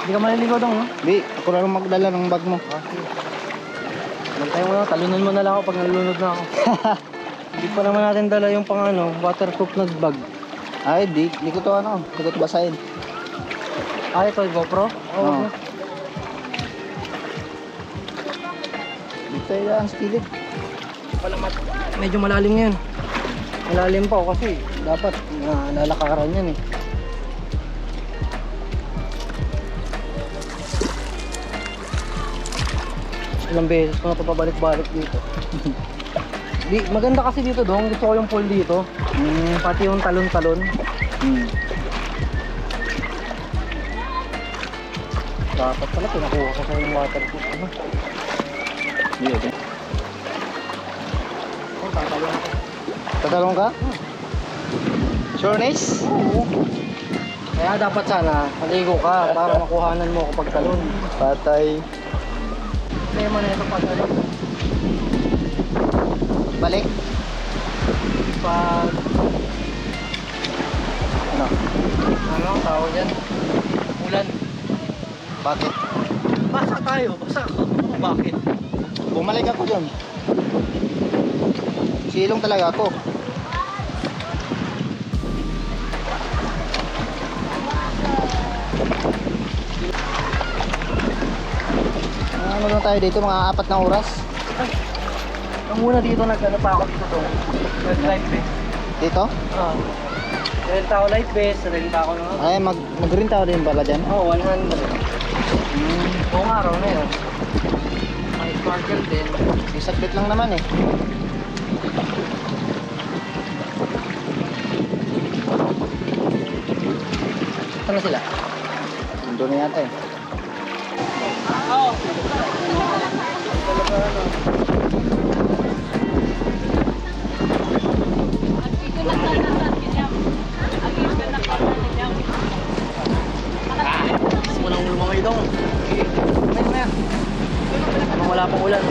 Hindi ka maliligo dong, no? Hindi, ako na lang magdala ng bag mo. Magtayo mo na, talunan mo na lang ako pag nalunod na ako. Hindi pa naman natin dala yung pang ano, waterproof na bag. Ay, di ko to ano, di ko to basahin. Ah, ito, GoPro? Oo. Dito yan, sa kilid. Medyo malalim ngayon. Malalim pa ako kasi dapat lalakaran yan eh. Ilang beses ko na ito pabalik-balik dito. Maganda kasi dito dong. Gusto ko yung pool dito. Pati yung talon-talon. Dapat pala pinakuha ko sa yung waterproof. Ano? Dito. Oh, tatalon ako. Tatalong ka? Sure, Nice? Oo. Kaya dapat sana maligo ka para makuhanan mo ako pagtalon. Patay. Problema na ito pagtalon. Balik? Pag Ano? ano ang tawag yan? Ulan. Bakit? Basa tayo, basa ako. Bakit? Bumalik ako dyan. Silong talaga ako. Ano na tayo dito? Mga 4 na oras? Ang muna dito nag-ano pa ako dito dong. Nag-life vest. Dito? Ah. Renta ako life vest, renta ako ng Ay, mag-green tao din pala dyan. oh, 100. Buong araw na yun. May sparkle din. Isaglit lang naman eh. Saan na sila? Nandun na yata eh. Oo. Walang lumangay dong. Maya. Anong wala pang ulan?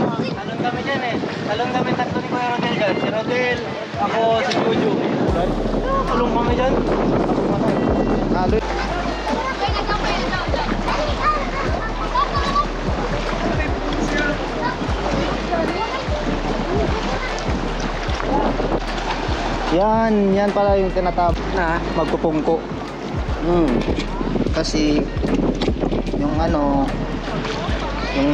Talon kami dyan eh. Talon kami tatlo ni Kuya Rodel dyan. Si Rodel, ako, si Jojo. Talong kami dyan. Halo. Yan pala yung tinatawag Na? magpupungko. Kasi yung ano, yung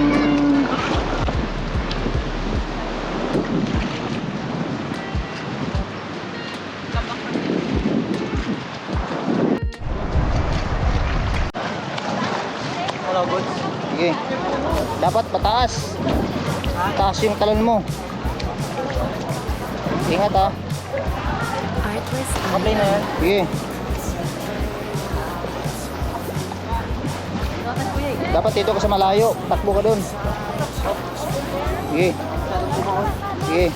Hello, goods. sige. Dapat pataas. Taas yung talon mo. Ingat ha. Kaplay na yan. Sige. Dapat dito ka sa malayo. Takbo ka dun. Sige. Sige.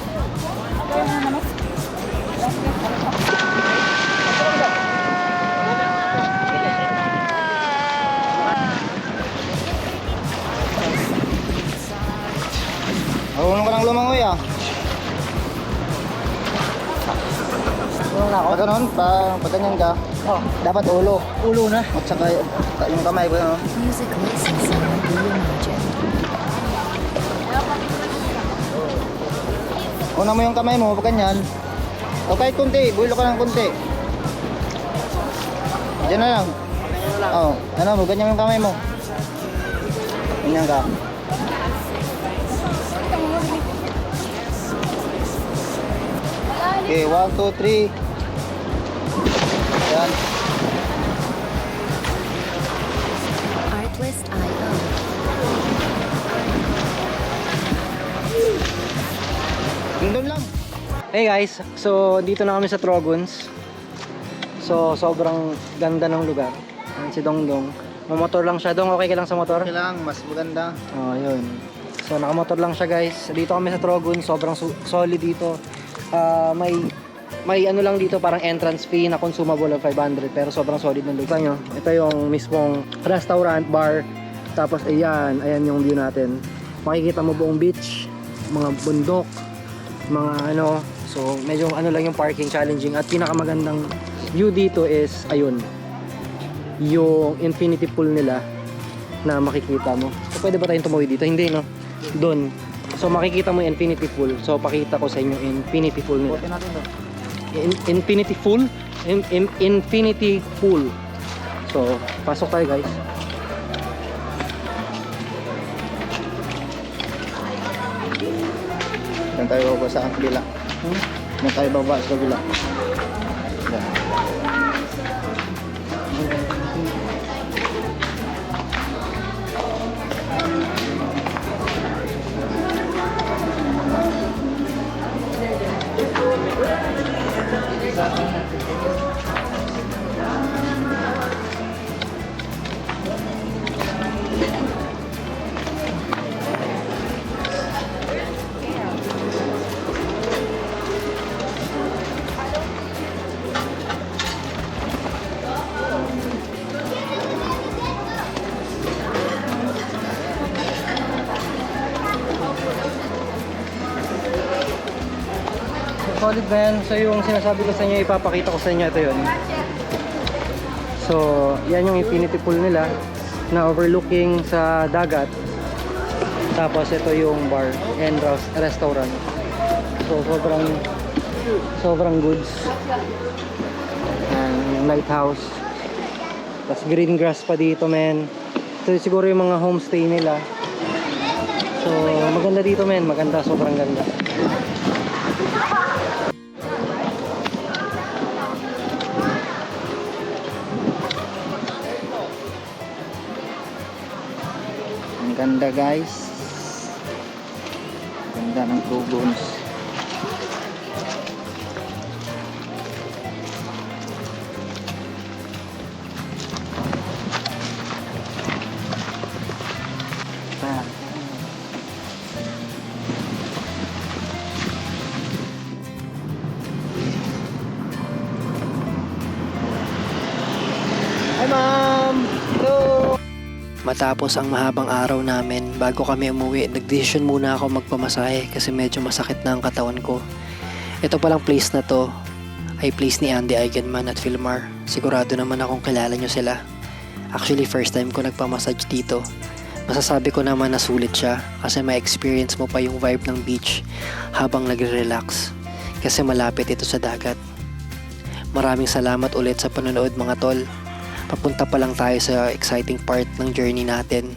Marunong ka ng lumangoy ah. Tulong na ako. Pag ganun, pag ganyan ka, Oh, dapat ulo. ulo na. At saka yung kamay ko, ano? Music lessons on Blue Magic. Una mo yung kamay mo, pag ganyan. O kahit kunti, buhilo ka ng kunti. Diyan na lang. Oo, ano mo, ganyan yung kamay mo. Ganyan ka. Okay, 1, 2, 3. Yan. Artlist.io. Doon lang. Hey guys, so dito na kami sa Trogons. So, sobrang ganda ng lugar. Ayan si Dongdong. Mamotor lang siya. Dong, okay ka lang sa motor? Okay lang, mas maganda. Oh, yun. So, nakamotor lang siya guys. Dito kami sa Trogon. Sobrang solid dito. May ano lang dito, parang entrance fee na consumable of 500. Pero sobrang solid ng lugar nyo. Ito yung mismong restaurant, bar. Tapos, ayan yung view natin. Makikita mo buong beach, mga bundok, mga ano. So, medyo ano lang yung parking, challenging. At pinakamagandang view dito is, ayun, yung infinity pool nila na makikita mo. So, pwede ba tayong tumawid dito? Hindi, no? Doon. So, makikita mo yung infinity pool. So, pakita ko sa inyo yung infinity pool nila. Buti natin to. Infinity pool? Infinity pool. So, pasok tayo guys. Diyan tayo baba sa kabila. Diyan tayo baba sa kabila. Diyan. Solid man. So, yung sinasabi ko sa inyo, ipapakita ko sa inyo, ito yun. So, yan yung infinity pool nila na overlooking sa dagat. Tapos, ito yung bar and restaurant. So, sobrang goods. And lighthouse. Tapos, green grass pa dito, men. Ito siguro yung mga homestay nila. So, maganda dito, men. Maganda, sobrang ganda. Ang ganda guys. Ganda ng Trogons. Hi, ma'am! Hello! Matapos ang mahabang araw namin, bago kami umuwi, nagdesisyon muna ako magpamasahe kasi medyo masakit na ang katawan ko. Ito palang place na to ay place ni Andy Eigenman at Philmar. Sigurado naman akong kilala nyo sila. Actually, first time ko nagpamassage dito. Masasabi ko naman na sulit siya kasi ma-experience mo pa yung vibe ng beach habang nagre-relax kasi malapit ito sa dagat. Maraming salamat ulit sa panonood mga tol. Papunta pa lang tayo sa exciting part ng journey natin.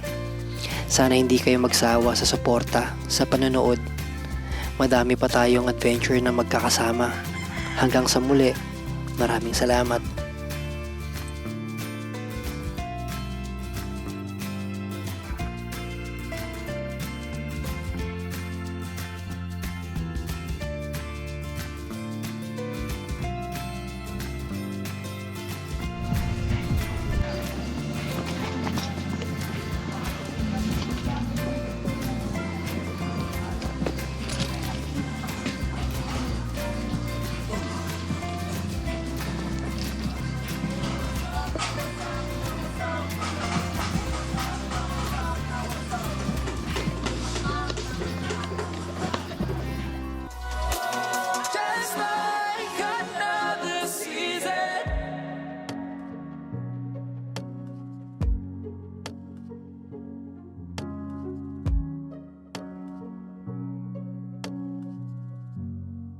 Sana hindi kayo magsawa sa suporta, sa panonood. Madami pa tayong adventure na magkakasama. Hanggang sa muli, maraming salamat.